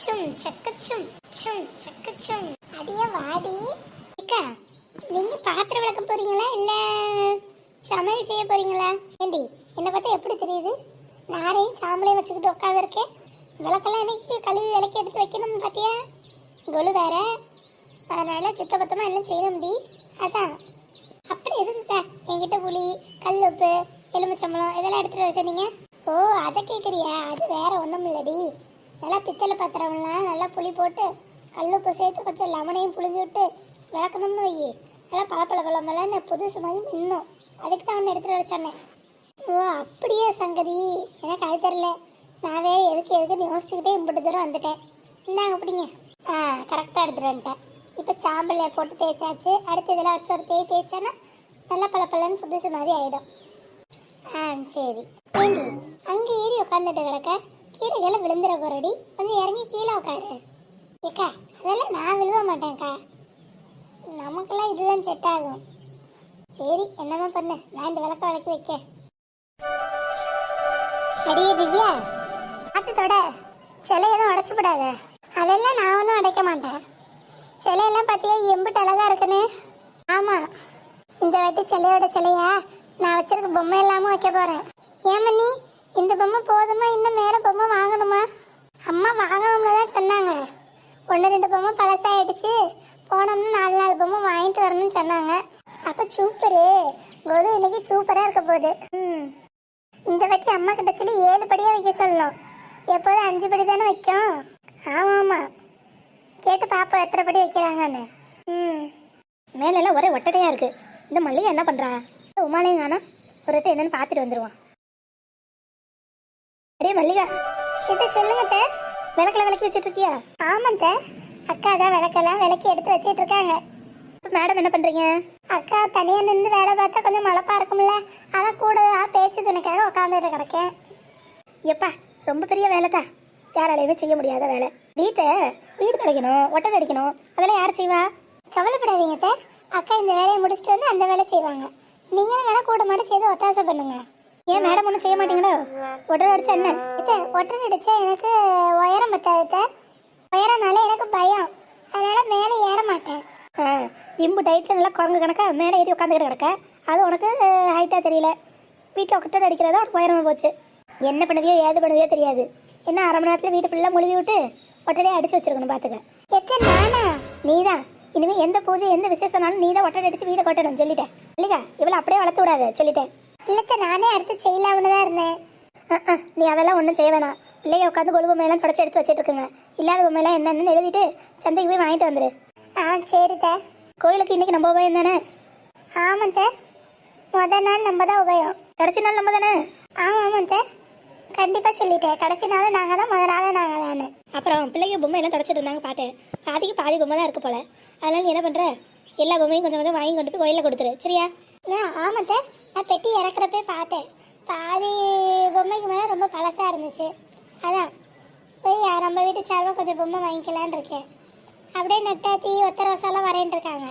சும் சக்கச்சும் சும் சக்கச்சும். அடியே வாடி அக்கா, நீங்க பாத்திரம் விளக்க போறீங்களா இல்ல சமையல் செய்ய போறீங்களா? ஏண்டி என்னை பார்த்தா எப்படி தெரியுது? நாரையும் சாம்பலையும் வச்சுக்கிட்டு உட்காந்துருக்கேன். விளக்கெல்லாம் எனக்கு கழுவி விளக்கி எடுத்து வைக்கணும் பார்த்தியா? கொலு வேற, அதனால சுத்தபத்தமாக எல்லாம் செய்யணும்டி. அதான் அப்படி எதுக்குக்கா என்கிட்ட புளி கல் உப்பு எலுமிச்சம்பழம் இதெல்லாம் எடுத்துகிட்டு வர சொன்னீங்க? ஓ அதை கேட்குறியா? அது வேற ஒன்றும் இல்லடி. நல்லா பித்தளை பாத்திரம்லாம் நல்லா புளி போட்டு கல் உப்பு சேர்த்து கொஞ்சம் லெமனையும் புளிஞ்சு விட்டு விளக்கணும்னு வை. நல்லா பழப்பழமெல்லாம் புதுசு மாதிரி இன்னும் அதுக்கு தான் ஒன்று எடுத்துகிட்டு வர சொன்னேன். ஓ அப்படியே சங்கதி, எனக்கு அது தெரில. நான் வேறு எதுக்கு யோசிச்சுக்கிட்டே இம்பிட்டு தூரம் வந்துட்டேன். இந்தாங்க அப்படிங்க. கரெக்டாக எடுத்துகிட்டு வந்துட்டேன். இப்போ சாம்பலை போட்டு தேய்ச்சாச்சு. அடுத்து இதெல்லாம் வச்சு ஒரு தேய்ச்சானா நல்லா பழப்பழன்னு புதுசு மாதிரி ஆகிடும். சரி. ஏண்டி அங்கே ஏறி உட்காந்துட்டு கிடக்க, கீழே கீழே விழுந்துட போறடி. கொஞ்சம் இறங்கி கீழே உட்காரு. ஏக்கா அதெல்லாம் நான் விழுவ மாட்டேன்க்கா, நமக்கெல்லாம் இதுதான் செட் ஆகும். சரி என்னமா பண்ணு, நான் இந்த விளக்க விளக்கி வைக்க. அடியே திவ்யா, ஆத்தத்தோட சிலை எதுவும் உடச்சுப்படாத. அதெல்லாம் நான் ஒன்றும் அடைக்க மாட்டேன். சிலையெல்லாம் பார்த்தியா எம்பிட்டு அழகா இருக்குன்னு. ஆமாம், இந்த வாட்டி சிலையோட சிலையா நான் வச்சிருக்க பொம்மை எல்லாமும் வைக்க போகிறேன். ஏமா நீ இந்த பொம்மை போதுமா, இன்னும் மேலே பொம்மை வாங்கணுமா? அம்மா வாங்கணும்னு தான் சொன்னாங்க. 1-2 பொம்மை பழசாயிடுச்சு, போனோம்னு 4 பொம்மை வாங்கிட்டு வரணும்னு சொன்னாங்க. அப்போ சூப்பரு கொலு இன்னைக்கு சூப்பராக இருக்க போகுது. இந்த வாட்டி அம்மா கிட்ட சொல்லி 7 படியாக வைக்க சொல்லணும். எப்போதும் 5 படி தானே வைக்கும். ஆமாம் ஆமாம், கேட்டு பாப்பா எத்தனை படி வைக்கிறாங்கன்னு. மேலெல்லாம் ஒரே ஒட்டடையாக இருக்குது. இந்த மல்லிகை என்ன பண்ணுறா? உமாலையும் காணோம். ஒரு ரெட்டு என்னன்னு பார்த்துட்டு வந்துடுவான். அடே மல்லிகா, இதை சொல்லுங்க தே, விளக்கெல்லாம் விளக்கி வச்சுட்டு இருக்கியா? ஆமாம் தே, அக்கா தான் விளக்கெல்லாம் விளக்கி எடுத்து வச்சுட்டு இருக்காங்க. மேடம் என்ன பண்ணுறீங்க? அக்கா தனியாக நின்று வேலை பார்த்தா கொஞ்சம் மழப்பாக இருக்கும்ல, அதான் கூட பேச்சு துணைக்காக உட்காந்துட்டு கிடக்கேன். எப்பா ரொம்ப பெரிய வேலை தான், யாராலையுமே செய்ய முடியாத வேலை. வீடு துடைக்கணும், ஒட்டை அடிக்கணும், அதெல்லாம் யார் செய்வா? கவலைப்படாதீங்க தே, அக்கா இந்த வேலையை முடிச்சுட்டு வந்து அந்த வேலை செய்வாங்க. நீங்களும் வேலை கூட மாட்ட செய்து ஒத்தாசை பண்ணுங்க. ஏன் மேடம் ஒன்றும் செய்ய மாட்டீங்களோ? ஒட்டரை அடிச்சா என்ன? ஒட்டரை அடிச்சா எனக்கு உயரம் பத்தாது. உயரனால எனக்கு பயம், அதனால மேலே ஏற மாட்டேன். இம்பு டைட்டில் நல்லா குரங்கு கணக்கா மேலே ஏறி உட்காந்துக்கிட்டு கிடக்க, அது உனக்கு ஹைட்டாக தெரியல. வீட்டில் ஒட்டரை அடிக்கிறதா உனக்கு உயரமாக போச்சு. என்ன பண்ணுவியோ ஏது பண்ணுவியோ தெரியாது. என்ன 1/2 மணி நேரத்தில் வீட்டு ஃபுல்லாக முழுவி விட்டு ஒட்டடையை அடிச்சு வச்சிருக்கணும். பார்த்துக்க. நானா? நீ தான். இனிமேல் எந்த பூஜை எந்த விசேஷனாலும் நீ தான் ஒட்டடை அடிச்சு வீடை கொட்டணும் சொல்லிட்டேன். இல்லைக்கா இவளை அப்படியே வளர்த்து விடாத சொல்லிட்டேன். இல்லைக்கா நானே அடுத்து செய்யலாம்னு தான் இருந்தேன். நீ அதெல்லாம் ஒன்றும் செய்ய வேணாம். பிள்ளைங்க உட்காந்து கொழு பொம்மையெல்லாம் தொடச்சி எடுத்து வச்சுட்டு இருக்குங்க. இல்லாத பொம்மையெல்லாம் என்னென்னு எழுதிட்டு சந்தைக்கு போய் வாங்கிட்டு வந்துடு. சரித்தே. கோயிலுக்கு இன்னைக்கு நம்ம உபயம் தானே? ஆமாம் தே, முதல் நாள் நம்ம தான் உபயம், கடைசி நாள் நம்ம தானே? ஆமாம் தே, கண்டிப்பாக சொல்லிட்டேன். கடைசி நாள் நாங்கள் தான், முதல் நாள் நாங்கள் தானே. அப்புறம் பிள்ளைங்க பொம்மை எல்லாம் தொடச்சிட்டு இருந்தாங்க பார்த்தேன். பாதி பொம்மை தான் இருக்கு போல. அதனால நீ என்ன பண்ணுற, எல்லா பொம்மையும் கொஞ்சம் கொஞ்சம் வாங்கி கொண்டு போய் கோயிலில் கொடுத்துரு சரியா? ஆமாம் சார், நான் பெட்டி இறக்குறப்பே பார்த்தேன். பாதி பொம்மைக்கு மேலே ரொம்ப பழசாக இருந்துச்சு. அதான் போய் நம்ம வீட்டு சார்பாக கொஞ்சம் பொம்மை வாங்கிக்கலான்னு இருக்கேன். அப்படியே நெட்டாத்தி ஒத்தரை வசெல்லாம் வரேன்ட்டு இருக்காங்க.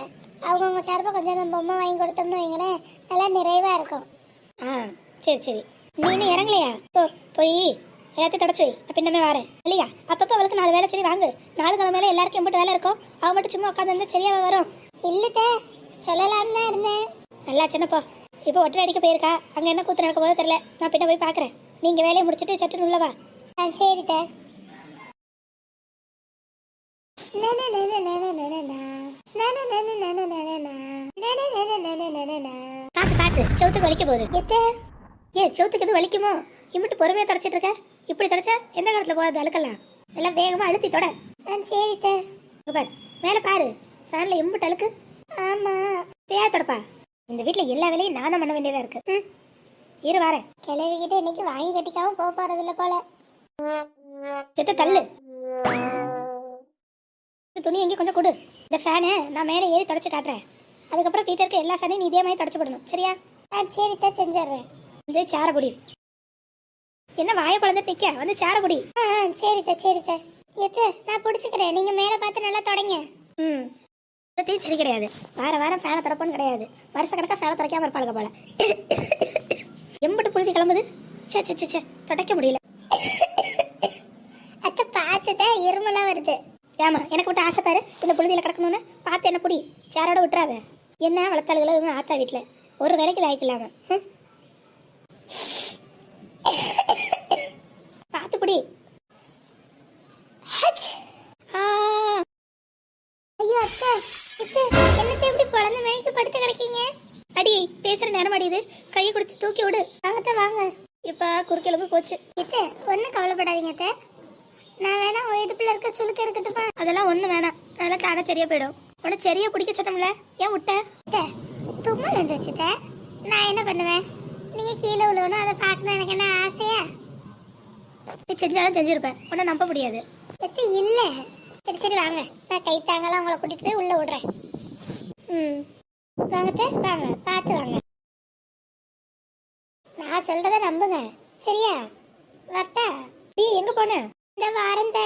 அவங்கவுங்க சார்பாக கொஞ்சம் பொம்மை வாங்கி கொடுத்தோம்னு வைங்களேன், நல்லா நிறைவாக இருக்கும். சரி. நீ இன்னும் இறங்கலையா? போய் எல்லாத்தையும் தொடச்சு வை, பின்னமே வரேன் இல்லையா? அப்பப்போ அவளுக்கு 4 வேலை சொல்லி வாங்கு. 4 கிழமையில எல்லாருக்கும் எம்பிட்டு வேலை இருக்கும். அவன் மட்டும் சும்மா உட்காந்து இருந்தால் சரியாக வரும். இல்லைட்டே, சொல்லலான்னு தான் இருந்தேன். நல்லா சின்னப்போ இப்போ ஒட்டரை அடிக்க போயிருக்கா. அங்கே என்ன கூத்து நடக்க போதோ தெரில. நான் பின்ன போய் பார்க்குறேன். நீங்கள் வேலையை முடிச்சுட்டு சட்டு உள்ளவா. சரிட்டே. பார்த்து சவுத்துக்கு வலிக்க போகுது. சவுத்துக்கு எதுவும் வலிக்குமோ? இம்பிட்டு பொறுமையாக தொடச்சிட்டு இருக்க. இப்படி தொடச்சா எந்த காலத்தில் போகாது அழுக்கலாம். எல்லாம் வேகமாக அழுத்தி தொட. சரித்தே. பாரு மேலே பாரு, ஃபேனில் இம்பிட்டு அழுக்கு. ஆமாம் தேவை தொடப்பா. இந்த வீட்டில் எல்லா வேலையும் நான் தான் பண்ண வேண்டியதாக இருக்கு. இரு வரேன். கிளவிக்கிட்ட இன்னைக்கு வாங்கி கட்டிக்காமல் போக போகிறதில்ல போல. செத்த தள்ளு. துணி எங்கே கொஞ்சம் கொடு. இந்த ஃபேனு நான் மேலே ஏறி தொடச்சி காட்டுறேன். அதுக்கப்புறம் வீட்டில் எல்லா ஃபேனையும் நீ இதே மாதிரி தொடச்சி போடணும் சரியா? சரித்தான் செஞ்சிடுறேன். இந்த சேர பொடி என்ன வாயை குழந்தை நிற்க வந்து சேர பொடி. சரித்தா. நான் பிடிச்சிக்கிறேன். நீங்கள் மேலே பார்த்து நல்லா தொடங்க. சரி கிடையாது, வாரம் ஃபேனை தொடப்போன்னு கிடையாது. வருஷ கணக்காக ஃபேனை தொடக்காம இருப்பாளுங்க போல. எம்பிட்டு புழுதி கிளம்புது. சே தொடக்க முடியல. அத்தை பார்த்து நேத்துதான் இருமலாம் வருது. ஏமா எனக்கு விட்டு ஆசை பாரு, இந்த புழுதியில கிடக்கணும்னு பார்த்து என்ன புடி, சேரோட விட்டுறாத. என்ன வளர்த்தாளுகளும் ஆத்தா வீட்டுல ஒரு வேலைக்கு லாய்க்கலாம. பார்த்து புடி. ஐயோ அத்தை, என்னத்தை எப்படி குழந்தை மேய்க்கு படுத்து கிடக்கீங்க? அடி பேசுற நேரம் அடியுது, கையை குடிச்சு தூக்கி விடு. வாங்கத்த வாங்க. இப்ப குறுக்கெலும்பு போச்சு. இது ஒன்னும் கவலைப்படாதீங்க அத்தை. நான் வேணா உங்க இடுப்புல இருக்க சுளுக்கு எடுக்கட்டுமா? அதெல்லாம் ஒண்ணு வேணாம், அதெல்லாம் தானே சரியா போயிடும். உன சரியா பிடிக்க சொன்னோம்ல, ஏன் விட்ட? தும்மல் வந்துச்சு. நான் என்ன பண்ணுவேன்? நீங்க கீழே விழுவணும், அதை பார்க்கணும் எனக்கு என்ன ஆசையா? நீ செஞ்சாலும் செஞ்சிருப்பேன், உன்னை நம்ப முடியாது. இல்ல சரி சரி வாங்க, நான் கை தாங்கலாம் உங்களை கூட்டிட்டு போய் உள்ள விடுறேன். வாங்கத்த வாங்க, பார்த்து வாங்க. நான் சொல்றத நம்புங்க சரியா? வரட்டா? நீ எங்க போன? இந்த வாரந்த